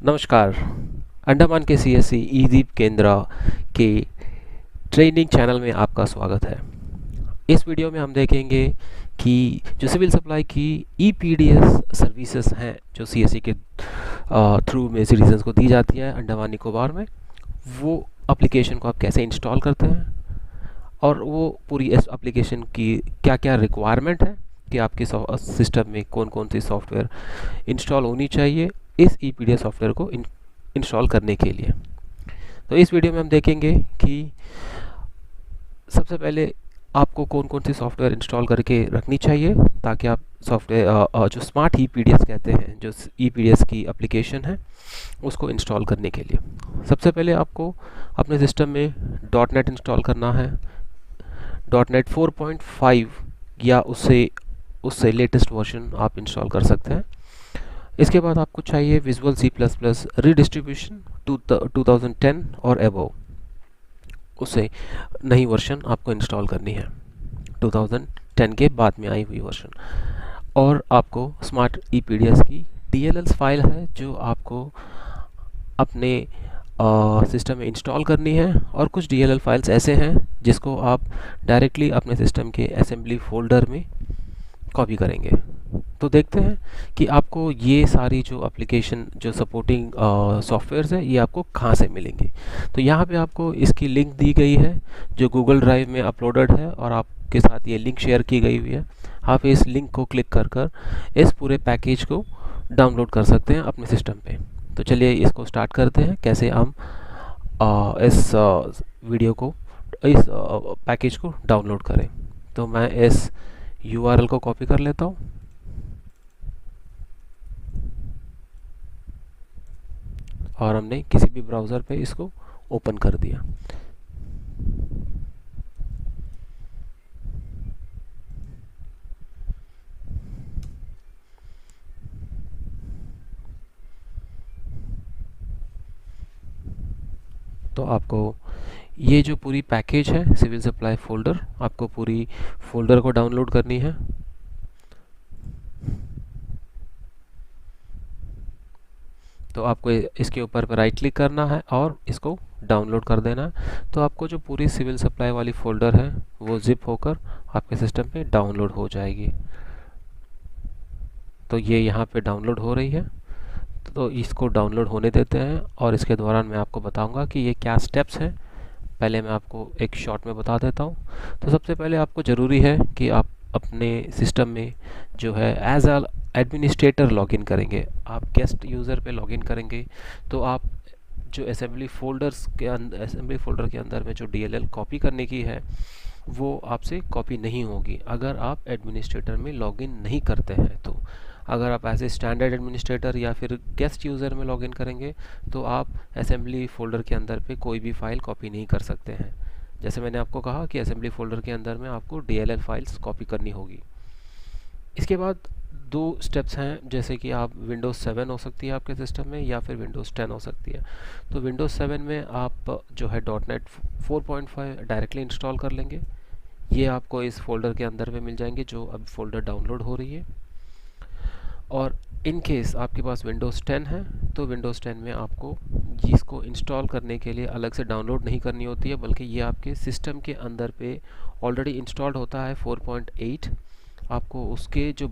नमस्कार। अंडमान के सीएससी ई-दीप केंद्र के ट्रेनिंग चैनल में आपका स्वागत है। इस वीडियो में हम देखेंगे कि जो सिविल सप्लाई की ईपीडीएस सर्विसेज हैं जो सीएससी के थ्रू में सिटीजन्स को दी जाती है अंडमान निकोबार में, वो एप्लीकेशन को आप कैसे इंस्टॉल करते हैं और वो पूरी इस एप्लीकेशन की क्या क्या रिक्वायरमेंट है कि आपके सिस्टम में कौन कौन सी सॉफ्टवेयर इंस्टॉल होनी चाहिए इस ईपीडीएस सॉफ्टवेयर को इंस्टॉल करने के लिए। तो इस वीडियो में हम देखेंगे कि सबसे पहले आपको कौन कौन सी सॉफ्टवेयर इंस्टॉल करके रखनी चाहिए ताकि आप सॉफ्टवेयर जो स्मार्ट ईपीडीएस कहते हैं, जो ईपीडीएस की एप्लीकेशन है, उसको इंस्टॉल करने के लिए सबसे पहले आपको अपने सिस्टम में डॉट नेट इंस्टॉल करना है। डॉट नेट 4.5 या उससे लेटेस्ट वर्जन आप इंस्टॉल कर सकते हैं। इसके बाद आपको चाहिए visual C plus plus redistribution 2010 और एबव, उससे नई वर्जन आपको इंस्टॉल करनी है 2010 के बाद में आई हुई वर्जन। और आपको स्मार्ट ईपीडीएस की डीएलएल फाइल है जो आपको अपने सिस्टम में इंस्टॉल करनी है, और कुछ डीएलएल फाइल्स ऐसे हैं जिसको आप डायरेक्टली अपने सिस्टम के असेंबली फोल्डर में कॉपी करेंगे। तो देखते हैं कि आपको ये सारी जो एप्लीकेशन जो सपोर्टिंग सॉफ्टवेयर्स है ये आपको कहाँ से मिलेंगे। तो यहाँ पे आपको इसकी लिंक दी गई है जो गूगल ड्राइव में अपलोडेड है, और आपके साथ ये लिंक शेयर की गई हुई है। आप इस लिंक को क्लिक कर इस पूरे पैकेज को डाउनलोड कर सकते हैं अपने सिस्टम पे। तो चलिए इसको स्टार्ट करते हैं कैसे हम इस वीडियो को इस पैकेज को डाउनलोड करें। तो मैं इस यूआरएल को कॉपी कर लेता हूँ और हमने किसी भी ब्राउज़र पे इसको ओपन कर दिया। तो आपको ये जो पूरी पैकेज है सिविल सप्लाई फोल्डर, आपको पूरी फोल्डर को डाउनलोड करनी है। तो आपको इसके ऊपर पर राइट क्लिक करना है और इसको डाउनलोड कर देना है। तो आपको जो पूरी सिविल सप्लाई वाली फोल्डर है वो जिप होकर आपके सिस्टम पे डाउनलोड हो जाएगी। तो ये यहाँ पे डाउनलोड हो रही है, तो इसको डाउनलोड होने देते हैं और इसके दौरान मैं आपको बताऊंगा कि ये क्या स्टेप्स हैं। पहले मैं आपको एक शॉर्ट में बता देता हूँ। तो सबसे पहले आपको ज़रूरी है कि आप अपने सिस्टम में जो है एज अ एडमिनिस्ट्रेटर लॉगिन करेंगे। आप गेस्ट यूज़र पे लॉगिन करेंगे तो आप जो असेंबली फोल्डर के अंदर में जो डीएलएल कॉपी करने की है वो आपसे कॉपी नहीं होगी अगर आप एडमिनिस्ट्रेटर में लॉगिन नहीं करते हैं। तो अगर आप एज ए स्टैंडर्ड एडमिनिस्ट्रेटर या फिर गेस्ट यूज़र में लॉगिन करेंगे तो आप असेंबली फ़ोल्डर के अंदर पे कोई भी फ़ाइल कॉपी नहीं कर सकते हैं। जैसे मैंने आपको कहा कि असेंबली फ़ोल्डर के अंदर में आपको डीएलएल फाइल्स कॉपी करनी होगी। इसके बाद दो स्टेप्स हैं, जैसे कि आप विंडोज़ 7 हो सकती है आपके सिस्टम में या फिर विंडोज़ 10 हो सकती है। तो विंडोज़ 7 में आप जो है डॉट नेट 4.5 डायरेक्टली इंस्टॉल कर लेंगे। ये आपको इस फोल्डर के अंदर में मिल जाएंगे जो अब फोल्डर डाउनलोड हो रही है। और इन केस आपके पास विंडोज़ 10 है तो विंडोज़ 10 में आपको इसको इंस्टॉल करने के लिए अलग से डाउनलोड नहीं करनी होती है, बल्कि ये आपके सिस्टम के अंदर पे ऑलरेडी इंस्टॉल्ड होता है 4.8। आपको उसके जो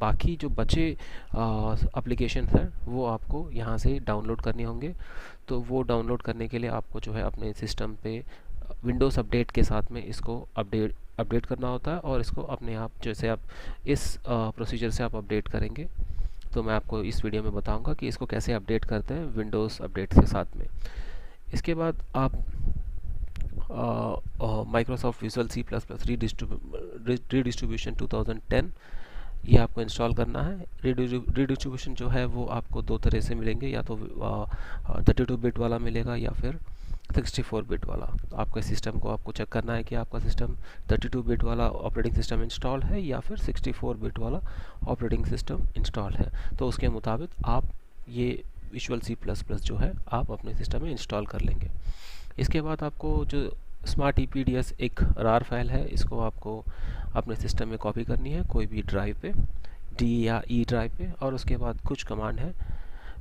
बाकी जो बचे एप्लीकेशन हैं वो आपको यहाँ से डाउनलोड करने होंगे। तो वो डाउनलोड करने के लिए आपको जो है अपने सिस्टम पे विंडोज़ अपडेट के साथ में इसको अपडेट करना होता है, और इसको अपने आप जैसे आप इस प्रोसीजर से आप अपडेट करेंगे। तो मैं आपको इस वीडियो में बताऊंगा कि इसको कैसे अपडेट करते हैं विंडोज़ अपडेट के साथ में। इसके बाद आप Microsoft visual C plus plus redistribution 2010 ये आपको इंस्टॉल करना है। रीडिस्ट्रीब्यूशन जो है वो आपको दो तरह से मिलेंगे, या तो 32 बिट वाला मिलेगा या फिर 64 बिट वाला। आपके सिस्टम को आपको चेक करना है कि आपका सिस्टम 32 बिट वाला ऑपरेटिंग सिस्टम इंस्टॉल है या फिर 64 बिट वाला ऑपरेटिंग सिस्टम इंस्टॉल है। तो उसके मुताबिक आप ये विजुअल सी प्लस प्लस जो है आप अपने सिस्टम में इंस्टॉल कर लेंगे। इसके बाद आपको जो स्मार्ट ईपीडीएस एक रार फाइल है, इसको आपको अपने सिस्टम में कॉपी करनी है कोई भी ड्राइव पे, डी या ई ड्राइव पे, और उसके बाद कुछ कमांड है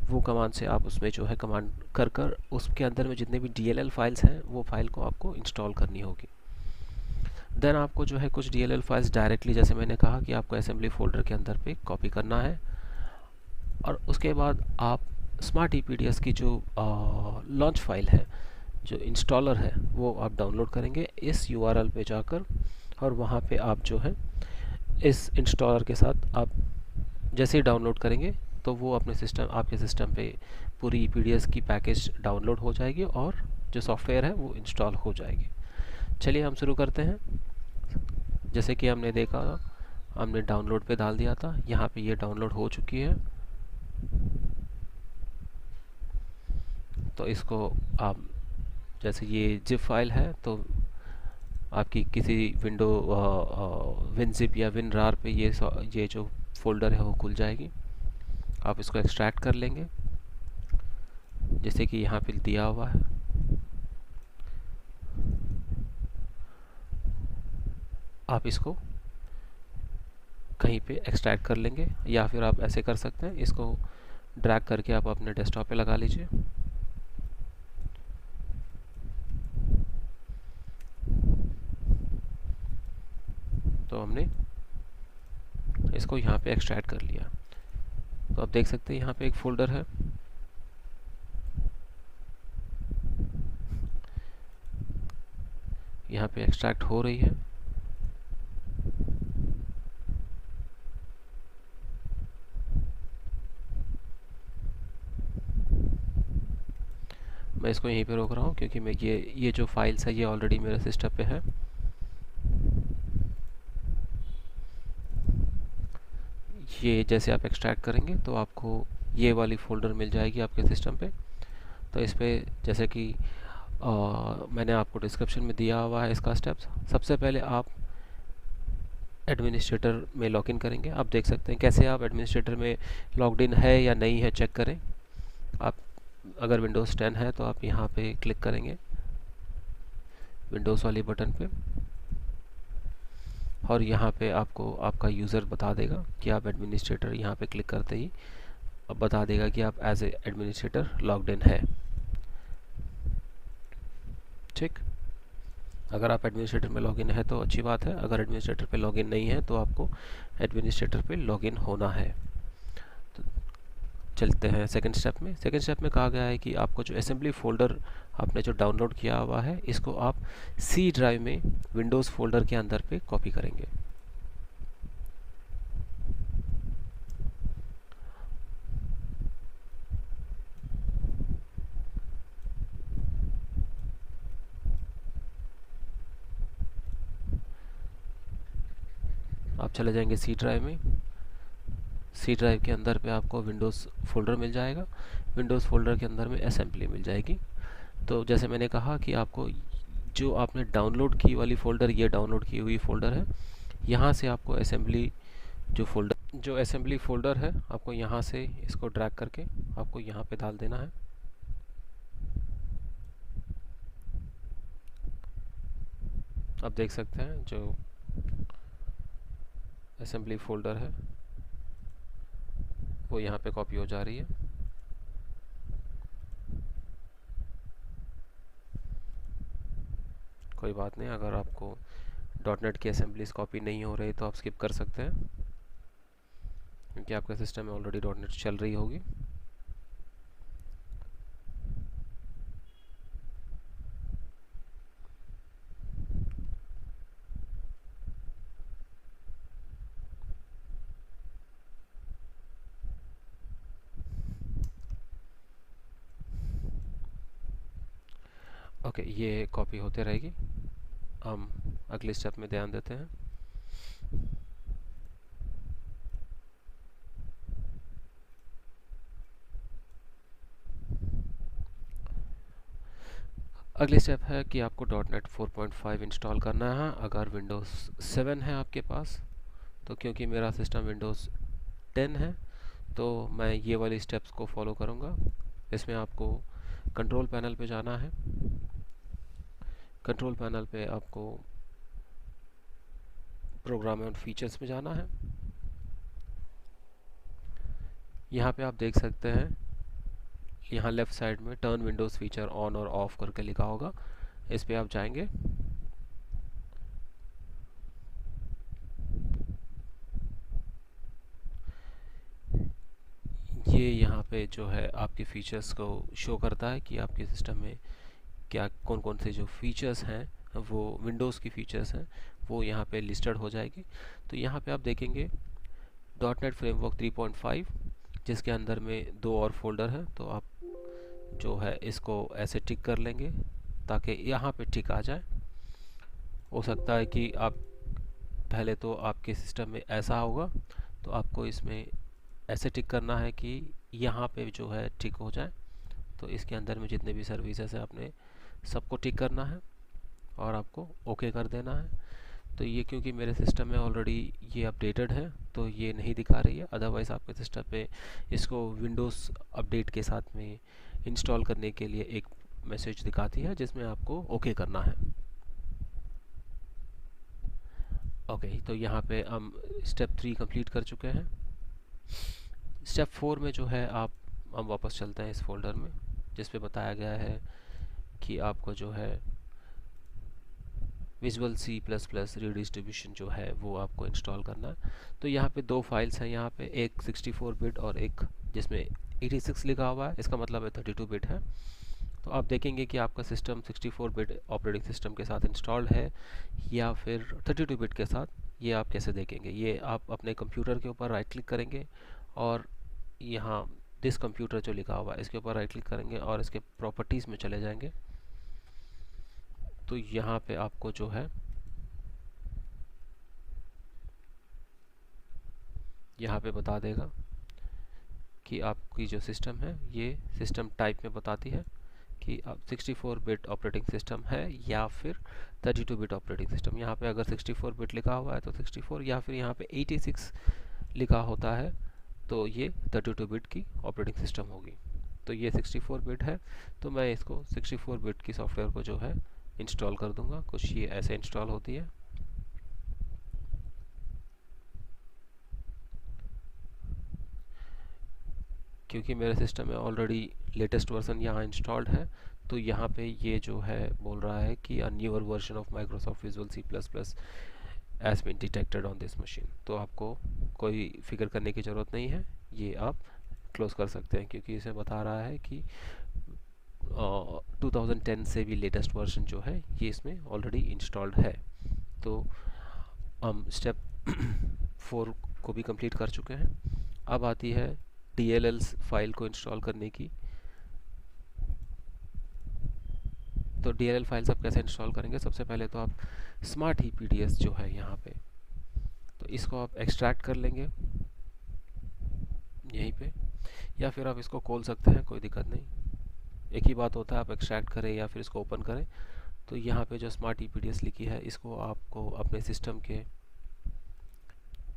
वो कमांड से आप उसमें जो है कमांड कर कर उसके अंदर में जितने भी DLL फाइल्स हैं वो फाइल को आपको इंस्टॉल करनी होगी। देन आपको जो है कुछ DLL फाइल्स डायरेक्टली, जैसे मैंने कहा कि आपको असेंबली फोल्डर के अंदर पे कॉपी करना है, और उसके बाद आप स्मार्ट EPDS की जो लॉन्च फाइल है, जो इंस्टॉलर है, वो आप डाउनलोड करेंगे इस URL पे जाकर, और वहाँ पे आप जो है इस इंस्टॉलर के साथ आप जैसे ही डाउनलोड करेंगे तो वो अपने सिस्टम, आपके सिस्टम पे पूरी EPDS की पैकेज डाउनलोड हो जाएगी और जो सॉफ्टवेयर है वो इंस्टॉल हो जाएगी। चलिए हम शुरू करते हैं। जैसे कि हमने देखा, हमने डाउनलोड पे डाल दिया था, यहाँ पे ये डाउनलोड हो चुकी है। तो इसको आप, जैसे ये जिप फाइल है तो आपकी किसी विंडो विनजिप या विनरार पे ये जो फोल्डर है वो खुल जाएगी। आप इसको एक्सट्रैक्ट कर लेंगे जैसे कि यहाँ पे दिया हुआ है। आप इसको कहीं पे एक्सट्रैक्ट कर लेंगे, या फिर आप ऐसे कर सकते हैं, इसको ड्रैग करके आप अपने डेस्कटॉप पे लगा लीजिए। तो हमने इसको यहाँ पे एक्सट्रैक्ट कर लिया। तो आप देख सकते हैं यहाँ पे एक फ़ोल्डर है, यहाँ पे एक्सट्रैक्ट हो रही है। मैं इसको यहीं पे रोक रहा हूँ क्योंकि मैं ये जो फाइल्स है ये ऑलरेडी मेरे सिस्टम पे है। ये जैसे आप एक्सट्रैक्ट करेंगे तो आपको ये वाली फ़ोल्डर मिल जाएगी आपके सिस्टम पे। तो इस पर जैसे कि मैंने आपको डिस्क्रिप्शन में दिया हुआ है इसका स्टेप्स। सबसे पहले आप एडमिनिस्ट्रेटर में लॉगिन करेंगे। आप देख सकते हैं कैसे आप एडमिनिस्ट्रेटर में लॉग्ड इन है या नहीं है चेक करें। आप अगर विंडोज़ 10 है तो आप यहाँ पे क्लिक करेंगे विंडोज़ वाली बटन पे, और यहाँ पे आपको आपका यूज़र बता देगा कि आप एडमिनिस्ट्रेटर, यहाँ पे क्लिक करते ही अब बता देगा कि आप as a administrator logged in है। ठीक, अगर आप एडमिनिस्ट्रेटर में लॉगिन है तो अच्छी बात है, अगर एडमिनिस्ट्रेटर पे लॉगिन नहीं है तो आपको एडमिनिस्ट्रेटर पे लॉगिन होना है। तो चलते हैं सेकंड स्टेप में। सेकंड स्टेप में कहा गया है कि आपको जो असेंबली फोल्डर आपने जो डाउनलोड किया हुआ है इसको आप C ड्राइव में विंडोज़ फोल्डर के अंदर पे कॉपी करेंगे। आप चले जाएंगे C ड्राइव में। C ड्राइव के अंदर पे आपको विंडोज़ फोल्डर मिल जाएगा। विंडोज़ फोल्डर के अंदर में असेंबली मिल जाएगी। तो जैसे मैंने कहा कि आपको जो आपने डाउनलोड की वाली फ़ोल्डर, ये डाउनलोड की हुई फ़ोल्डर है, यहाँ से आपको असेंबली जो असेंबली फ़ोल्डर है आपको यहाँ से इसको ड्रैग करके आपको यहाँ पे डाल देना है। आप देख सकते हैं जो असेंबली फ़ोल्डर है वो यहाँ पे कॉपी हो जा रही है। कोई बात नहीं, अगर आपको .NET की असेंबलीज कॉपी नहीं हो रही तो आप स्किप कर सकते हैं क्योंकि आपके सिस्टम में ऑलरेडी .NET चल रही होगी। ओके, ये कॉपी होते रहेगी। हम अगले स्टेप में ध्यान देते हैं। अगली स्टेप है कि आपको .NET 4.5 इंस्टॉल करना है अगर विंडोज़ 7 है आपके पास। तो क्योंकि मेरा सिस्टम विंडोज़ 10 है तो मैं ये वाली स्टेप्स को फॉलो करूँगा। इसमें आपको कंट्रोल पैनल पे जाना है। कंट्रोल पैनल पे आपको प्रोग्राम एंड फीचर्स में जाना है। यहाँ पे आप देख सकते हैं यहाँ लेफ़्ट साइड में टर्न विंडोज़ फीचर ऑन और ऑफ करके लिखा होगा, इस पर आप जाएंगे। ये यहाँ पे जो है आपके फीचर्स को शो करता है कि आपके सिस्टम में क्या कौन कौन से जो फीचर्स हैं, वो विंडोज़ की फीचर्स हैं, वो यहाँ पे लिस्टेड हो जाएगी। तो यहाँ पे आप देखेंगे .NET फ्रेमवर्क 3.5, जिसके अंदर में 2 और फोल्डर हैं। तो आप जो है इसको ऐसे टिक कर लेंगे ताकि यहाँ पे टिक आ जाए। हो सकता है कि आप पहले तो आपके सिस्टम में ऐसा होगा, तो आपको इसमें ऐसे टिक करना है कि यहाँ पे जो है टिक हो जाए। तो इसके अंदर में जितने भी सर्विसेज है आपने सबको टिक करना है और आपको ओके कर देना है। तो ये क्योंकि मेरे सिस्टम में ऑलरेडी ये अपडेटेड है तो ये नहीं दिखा रही है, अदरवाइज़ आपके सिस्टम पे इसको विंडोज़ अपडेट के साथ में इंस्टॉल करने के लिए एक मैसेज दिखाती है जिसमें आपको ओके करना है। ओके, तो यहाँ पे हम स्टेप 3 कंप्लीट कर चुके हैं। स्टेप 4 में जो है हम वापस चलते हैं इस फोल्डर में जिस पे बताया गया है कि आपको जो है विजुअल C++ रीडिस्ट्रीब्यूशन जो है वो आपको इंस्टॉल करना है। तो यहाँ पे 2 फाइल्स हैं, यहाँ पे एक 64 बिट और एक जिसमें 86 लिखा हुआ है, इसका मतलब है 32 बिट है। तो आप देखेंगे कि आपका सिस्टम 64 बिट ऑपरेटिंग सिस्टम के साथ इंस्टॉल्ड है या फिर 32 बिट के साथ, ये आप कैसे देखेंगे। ये आप अपने कंप्यूटर के ऊपर राइट क्लिक करेंगे और यहाँ दिस कंप्यूटर जो लिखा हुआ है इसके ऊपर राइट क्लिक करेंगे और इसके प्रॉपर्टीज़ में चले जाएंगे। तो यहाँ पे आपको जो है यहाँ पे बता देगा कि आपकी जो सिस्टम है ये सिस्टम टाइप में बताती है कि आप 64 बिट ऑपरेटिंग सिस्टम है या फिर 32 बिट ऑपरेटिंग सिस्टम। यहाँ पे अगर 64 बिट लिखा हुआ है तो 64, या फिर यहाँ पे 86 लिखा होता है तो ये 32 बिट की ऑपरेटिंग सिस्टम होगी। तो ये 64 बिट है, तो मैं इसको 64 बिट की सॉफ्टवेयर को जो है इंस्टॉल कर दूंगा। कुछ ये ऐसे इंस्टॉल होती है। क्योंकि मेरे सिस्टम में ऑलरेडी लेटेस्ट वर्जन यहाँ इंस्टॉल्ड है तो यहाँ पे ये जो है बोल रहा है कि uh newer version of Microsoft visual C++ has been detected on this machine. तो आपको कोई फिक्र करने की ज़रूरत नहीं है, ये आप क्लोज कर सकते हैं क्योंकि इसे बता रहा है कि 2010 से भी लेटेस्ट वर्जन जो है ये इसमें ऑलरेडी इंस्टॉल्ड है। तो हम स्टेप 4 को भी कंप्लीट कर चुके हैं। अब आती है DLLs फाइल को इंस्टॉल करने की। तो DLL फाइल्स आप कैसे इंस्टॉल करेंगे। सबसे पहले तो आप स्मार्ट EPDS जो है यहाँ पे, तो इसको आप एक्सट्रैक्ट कर लेंगे यहीं पे, या फिर आप इसको खोल सकते हैं, कोई दिक्कत नहीं, एक ही बात होता है, आप एक्सट्रैक्ट करें या फिर इसको ओपन करें। तो यहाँ पे जो स्मार्ट EPDS लिखी है इसको आपको अपने सिस्टम के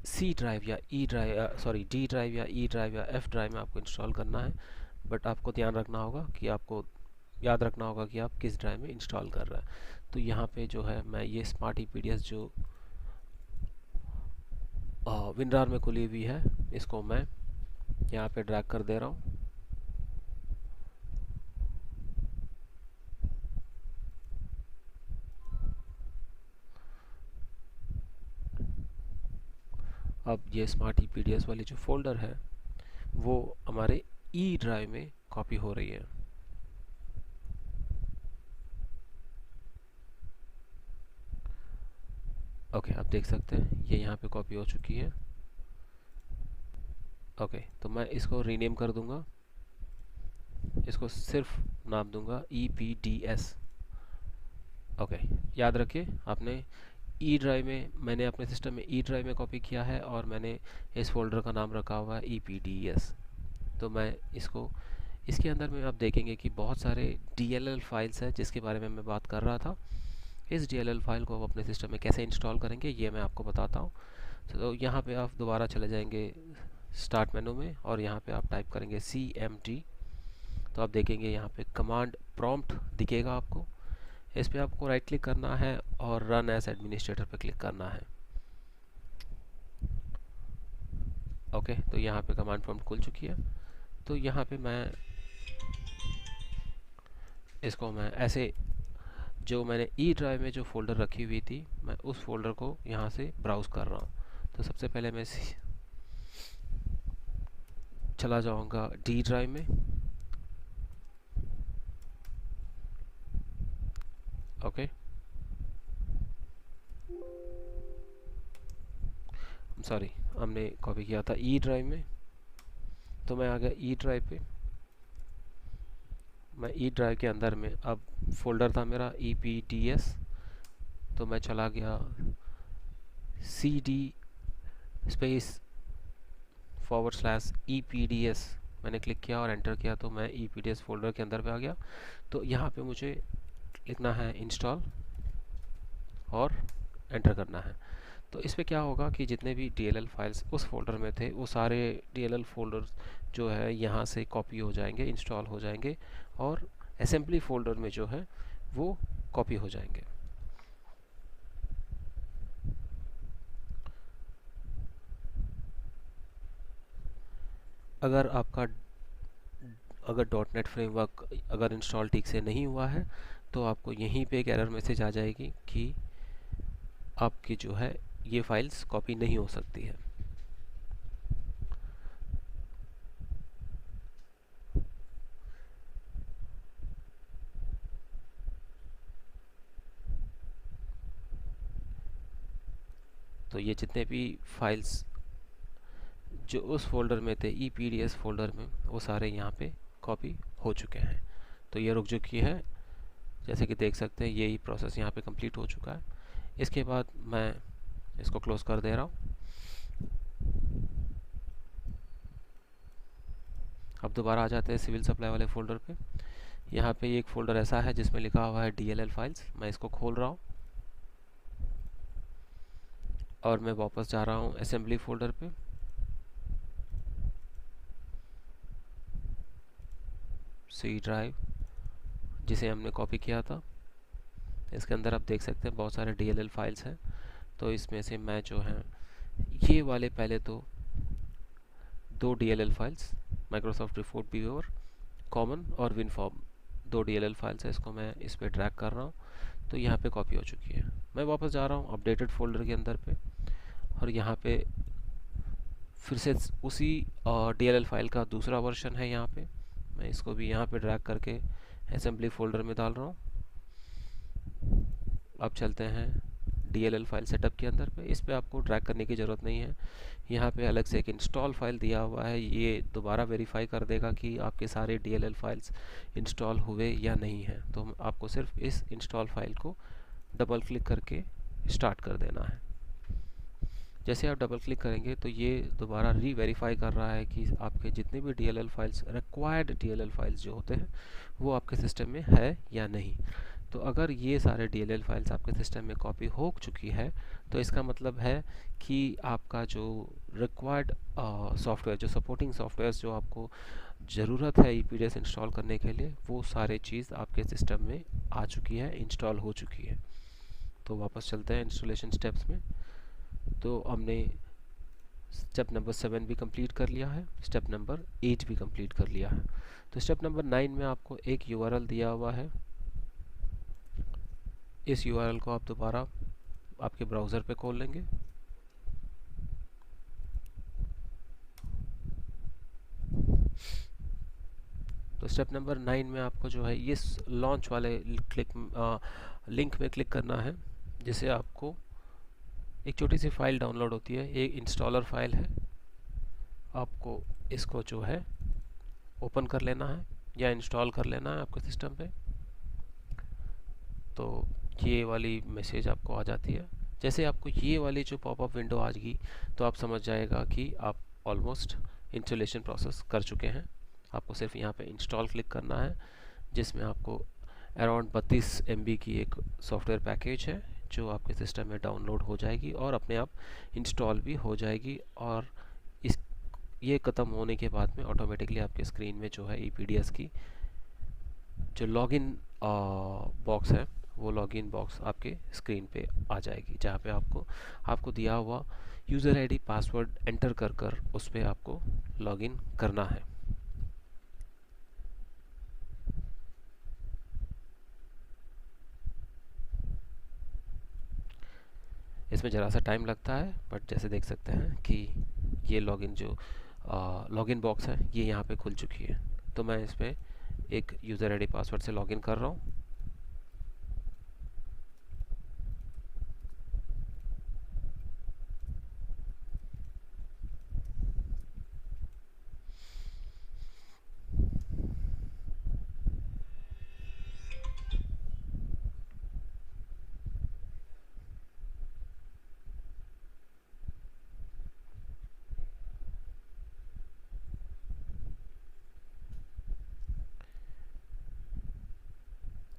डी ड्राइव या E ड्राइव या F ड्राइव में आपको इंस्टॉल करना है। बट आपको ध्यान रखना होगा कि आपको याद रखना होगा कि आप किस ड्राइव में इंस्टॉल कर रहे हैं। तो यहाँ पे जो है मैं ये स्मार्ट EPDS जो विनरार में खुली हुई है इसको मैं यहाँ पे ड्रैग कर दे रहा हूँ। अब ये स्मार्ट EPDS वाली जो फोल्डर है वो हमारे E ड्राइव में कॉपी हो रही है। ओके, आप देख सकते हैं ये यहाँ पे कॉपी हो चुकी है। ओके, तो मैं इसको रीनेम कर दूंगा, इसको सिर्फ नाम दूंगा EPDS। ओके, याद रखिए आपने E ड्राइव में, मैंने अपने सिस्टम में E ड्राइव में कॉपी किया है और मैंने इस फोल्डर का नाम रखा हुआ है EPDS। तो मैं इसको, इसके अंदर में आप देखेंगे कि बहुत सारे DLL फाइल्स हैं जिसके बारे में मैं बात कर रहा था। इस DLL फाइल को आप अपने सिस्टम में कैसे इंस्टॉल करेंगे ये मैं आपको बताता हूँ। तो यहाँ पे आप दोबारा चले जाएंगे स्टार्ट मेनू में और यहाँ पे आप टाइप करेंगे CMD। तो आप देखेंगे यहाँ पे कमांड प्रॉम्प्ट दिखेगा आपको, इस पर आपको राइट क्लिक करना है और रन एज एडमिनिस्ट्रेटर पे क्लिक करना है। ओके, तो यहाँ पे कमांड प्रॉम्प्ट खुल चुकी है। तो यहाँ पे मैं इसको मैं ऐसे, जो मैंने ई ड्राइव में जो फ़ोल्डर रखी हुई थी, मैं उस फोल्डर को यहाँ से ब्राउज़ कर रहा हूँ। तो सबसे पहले मैं चला जाऊँगा डी ड्राइव में। ओके, सॉरी, हमने कॉपी किया था ई ड्राइव में, तो मैं आ गया ई ड्राइव पे। मैं ई ड्राइव के अंदर में अब फोल्डर था मेरा EPDS, तो मैं चला गया CD /EPDS, मैंने क्लिक किया और एंटर किया, तो मैं EPDS फोल्डर के अंदर पे आ गया। तो यहाँ पे मुझे लिखना है इंस्टॉल और एंटर करना है। तो इस पे क्या होगा कि जितने भी DLL फाइल्स उस फोल्डर में थे, वो सारे DLL फोल्डर्स जो है यहाँ से कॉपी हो जाएंगे, इंस्टॉल हो जाएंगे, और असेंबली फोल्डर में जो है वो कॉपी हो जाएंगे। अगर आपका .NET फ्रेमवर्क अगर इंस्टॉल ठीक से नहीं हुआ है, तो आपको यहीं पे एक एरर मैसेज आ जाएगी कि आपकी जो है ये फाइल्स कॉपी नहीं हो सकती है। तो ये जितने भी फाइल्स जो उस फोल्डर में थे EPDS फोल्डर में, वो सारे यहाँ पे कॉपी हो चुके हैं। तो ये रुक चुकी है, जैसे कि देख सकते हैं यही प्रोसेस यहाँ पे कंप्लीट हो चुका है। इसके बाद मैं इसको क्लोज कर दे रहा हूँ। अब दोबारा आ जाते हैं सिविल सप्लाई वाले फोल्डर पे। यहाँ पे एक फ़ोल्डर ऐसा है जिसमें लिखा हुआ है DLL फाइल्स। मैं इसको खोल रहा हूँ और मैं वापस जा रहा हूँ असेंबली फोल्डर पे। C ड्राइव जिसे हमने कॉपी किया था, इसके अंदर आप देख सकते हैं बहुत सारे DLL फाइल्स हैं। तो इसमें से मैं जो है ये वाले पहले तो 2 DLL files, Microsoft report viewer common और विनफॉर्म, 2 DLL फाइल्स है, इसको मैं इस पर ड्रैग कर रहा हूँ। तो यहाँ पे कॉपी हो चुकी है। मैं वापस जा रहा हूँ अपडेटेड फोल्डर के अंदर पे, और यहाँ पे फिर से उसी DLL फाइल का दूसरा वर्जन है। यहाँ पे मैं इसको भी यहाँ पे ड्रैग करके असेंबली फोल्डर में डाल रहा हूँ। अब चलते हैं DLL फाइल सेटअप के अंदर पे। इस पे आपको ड्रैग करने की ज़रूरत नहीं है। यहाँ पे अलग से एक इंस्टॉल फाइल दिया हुआ है, ये दोबारा वेरीफाई कर देगा कि आपके सारे DLL फाइल्स इंस्टॉल हुए या नहीं हैं। तो आपको सिर्फ इस इंस्टॉल फाइल को डबल क्लिक करके स्टार्ट कर देना है। जैसे आप डबल क्लिक करेंगे तो ये दोबारा री-वेरीफाई कर रहा है कि आपके जितने भी DLL files, required DLL files जो होते हैं, वो आपके सिस्टम में है या नहीं। तो अगर ये सारे DLL फाइल्स आपके सिस्टम में कॉपी हो चुकी है, तो इसका मतलब है कि आपका जो रिक्वायर्ड सॉफ्टवेयर, जो सपोर्टिंग सॉफ्टवेयर्स जो आपको ज़रूरत है EPDS इंस्टॉल करने के लिए, वो सारे चीज़ आपके सिस्टम में आ चुकी है, इंस्टॉल हो चुकी है। तो वापस चलते हैं इंस्टॉलेशन स्टेप्स में। तो हमने स्टेप नंबर 7 भी कंप्लीट कर लिया है, स्टेप नंबर 8 भी कंप्लीट कर लिया है। तो स्टेप नंबर 9 में आपको एक URL दिया हुआ है। इस URL को आप दोबारा आपके ब्राउज़र पे खोल लेंगे। तो स्टेप नंबर 9 में आपको जो है इस लॉन्च वाले लिंक में क्लिक करना है, जिसे आपको एक छोटी सी फाइल डाउनलोड होती है, एक इंस्टॉलर फाइल है। आपको इसको जो है ओपन कर लेना है या इंस्टॉल कर लेना है आपके सिस्टम पे। तो ये वाली मैसेज आपको आ जाती है। जैसे आपको ये वाली जो पॉपअप विंडो आ जाएगी, तो आप समझ जाएगा कि आप ऑलमोस्ट इंस्टॉलेशन प्रोसेस कर चुके हैं। आपको सिर्फ यहाँ पे इंस्टॉल क्लिक करना है, जिसमें आपको अराउंड 32 MB की एक सॉफ्टवेयर पैकेज है जो आपके सिस्टम में डाउनलोड हो जाएगी और अपने आप इंस्टॉल भी हो जाएगी। और इस ये ख़त्म होने के बाद में ऑटोमेटिकली आपके स्क्रीन में जो है EPDS की जो लॉगिन बॉक्स है, वो लॉगिन बॉक्स आपके स्क्रीन पे आ जाएगी, जहाँ पे आपको दिया हुआ यूज़र ID पासवर्ड एंटर कर उस पर आपको लॉगिन करना है। इसमें ज़रा सा टाइम लगता है, बट जैसे देख सकते हैं कि ये लॉगिन जो लॉगिन बॉक्स है ये यहाँ पे खुल चुकी है। तो मैं इस पर एक यूज़र आईडी पासवर्ड से लॉगिन कर रहा हूँ।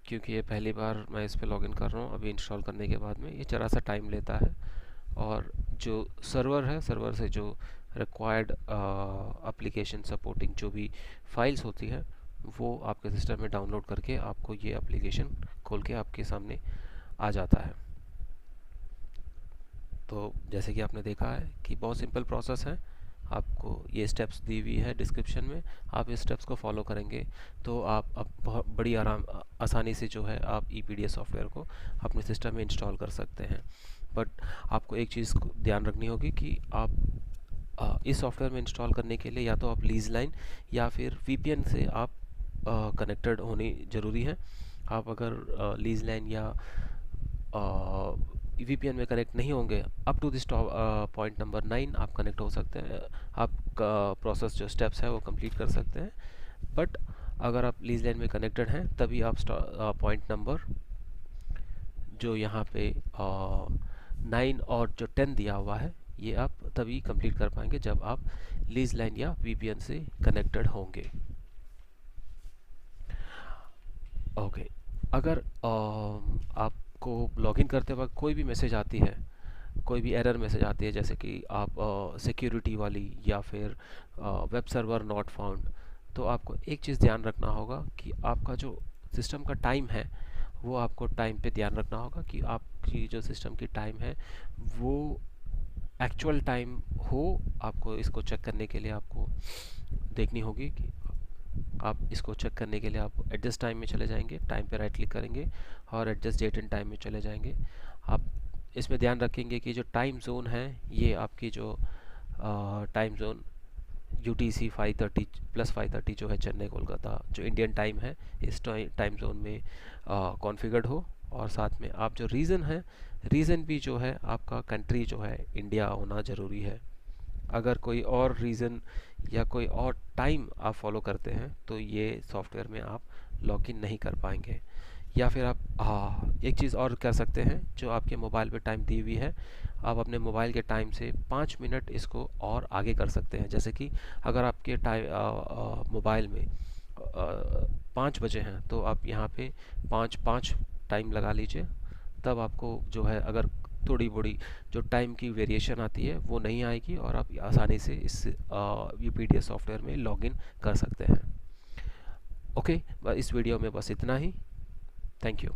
क्योंकि ये पहली बार मैं इस पे लॉगिन कर रहा हूँ, अभी इंस्टॉल करने के बाद में ये ज़रा सा टाइम लेता है। और जो सर्वर है, सर्वर से जो रिक्वायर्ड एप्लीकेशन सपोर्टिंग जो भी फाइल्स होती है वो आपके सिस्टम में डाउनलोड करके आपको ये एप्लीकेशन खोल के आपके सामने आ जाता है। तो जैसे कि आपने देखा है कि बहुत सिंपल प्रोसेस है। आपको ये स्टेप्स दी हुई है डिस्क्रिप्शन में, आप इस स्टेप्स को फॉलो करेंगे तो आप अब बहुत बड़ी आसानी से जो है आप ईपीडीएस सॉफ्टवेयर को अपने सिस्टम में इंस्टॉल कर सकते हैं। बट आपको एक चीज़ को ध्यान रखनी होगी कि आप इस सॉफ्टवेयर में इंस्टॉल करने के लिए या तो आप लीज लाइन या फिर वीपीएन से आप कनेक्टेड होनी ज़रूरी है। आप अगर लीज लाइन या वीपीएन में कनेक्ट नहीं होंगे, up to this point number 9 आप कनेक्ट हो सकते हैं, आप प्रोसेस जो स्टेप्स है वो कंप्लीट कर सकते हैं। बट अगर आप लीज लाइन में कनेक्टेड हैं तभी आप पॉइंट नंबर जो यहाँ पे 9 और जो 10 दिया हुआ है ये आप तभी कंप्लीट कर पाएंगे जब आप लीज लाइन या वीपीएन से कनेक्टेड होंगे। ओके, अगर आपको लॉगिन करते वक्त कोई भी मैसेज आती है, कोई भी एरर मैसेज आती है जैसे कि आप सिक्योरिटी वाली या फिर वेब सर्वर नॉट फाउंड, तो आपको एक चीज़ ध्यान रखना होगा कि आपका जो सिस्टम का टाइम है वो आपको टाइम पे ध्यान रखना होगा कि आपकी जो सिस्टम की टाइम है वो एक्चुअल टाइम हो। आपको इसको चेक करने के लिए आपको देखनी होगी कि आप इसको चेक करने के लिए आप एडजस्ट टाइम में चले जाएंगे, टाइम पे राइट क्लिक करेंगे और एडजस्ट डेट एंड टाइम में चले जाएंगे। आप इसमें ध्यान रखेंगे कि जो टाइम जोन है ये आपकी जो टाइम जोन UTC 5:30 प्लस 5:30 जो है चेन्नई कोलकाता जो इंडियन टाइम है इस टाइम जोन में कॉन्फ़िगर्ड हो। और साथ में आप जो रीज़न है, रीज़न भी जो है आपका कंट्री जो है इंडिया होना ज़रूरी है। अगर कोई और रीज़न या कोई और टाइम आप फॉलो करते हैं तो ये सॉफ्टवेयर में आप लॉगिन नहीं कर पाएंगे। या फिर आप एक चीज़ और कर सकते हैं, जो आपके मोबाइल पे टाइम दी हुई है आप अपने मोबाइल के टाइम से 5 मिनट इसको और आगे कर सकते हैं। जैसे कि अगर आपके टाइम मोबाइल में 5 बजे हैं तो आप यहाँ पे 5:05 टाइम लगा लीजिए, तब आपको जो है अगर थोड़ी बड़ी जो टाइम की वेरिएशन आती है वो नहीं आएगी और आप आसानी से इस यूपीडीएस सॉफ्टवेयर में लॉगिन कर सकते हैं। ओके, इस वीडियो में बस इतना ही। Thank you.